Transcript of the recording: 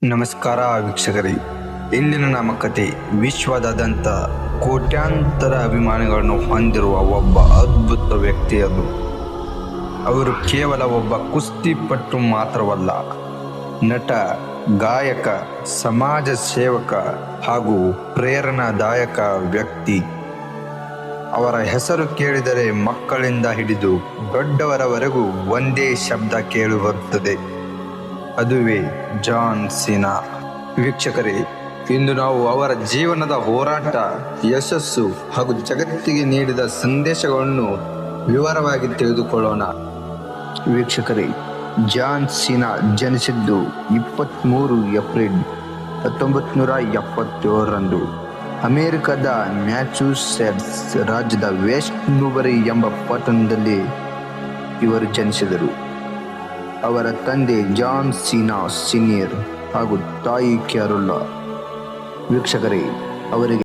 ನಮಸ್ಕಾರ ವೀಕ್ಷಕರೇ, ಇಂದಿನ ನಮ್ಮ ಕತೆ ವಿಶ್ವದಾದ್ಯಂತ ಕೋಟ್ಯಾಂತರ ಅಭಿಮಾನಿಗಳನ್ನು ಹೊಂದಿರುವ ಒಬ್ಬ ಅದ್ಭುತ ವ್ಯಕ್ತಿಯದು. ಅವರು ಕೇವಲ ಒಬ್ಬ ಕುಸ್ತಿಪಟು ಮಾತ್ರವಲ್ಲ, ನಟ, ಗಾಯಕ, ಸಮಾಜ ಸೇವಕ ಹಾಗೂ ಪ್ರೇರಣಾದಾಯಕ ವ್ಯಕ್ತಿ. ಅವರ ಹೆಸರು ಕೇಳಿದರೆ ಮಕ್ಕಳಿಂದ ಹಿಡಿದು ದೊಡ್ಡವರವರೆಗೂ ಒಂದೇ ಶಬ್ದ ಕೇಳಿಬರುತ್ತದೆ, ಅದುವೇ ಜಾನ್ ಸೀನಾ. ವೀಕ್ಷಕರೇ, ಇಂದು ನಾವು ಅವರ ಜೀವನದ ಹೋರಾಟ, ಯಶಸ್ಸು ಹಾಗೂ ಜಗತ್ತಿಗೆ ನೀಡಿದ ಸಂದೇಶಗಳನ್ನು ವಿವರವಾಗಿ ತಿಳಿದುಕೊಳ್ಳೋಣ. ವೀಕ್ಷಕರೇ, ಜಾನ್ ಸೀನಾ ಜನಿಸಿದ್ದು 23 ಏಪ್ರಿಲ್ 1977ರಂದು ಅಮೆರಿಕದ ಮ್ಯಾಸಚೂಸೆಟ್ಸ್ ರಾಜ್ಯದ ವೆಸ್ಟ್ ನ್ಯೂಬರಿ ಎಂಬ ಪಟ್ಟಣದಲ್ಲಿ ಇವರು ಜನಿಸಿದರು. ಅವರ ತಂದೆ ಜಾನ್ ಸೀನಾ ಸೀನಿಯರ್ ಹಾಗೂ ತಾಯಿ ಕ್ಯಾರೋಲಾ. ವೀಕ್ಷಕರೇ, ಅವರಿಗೆ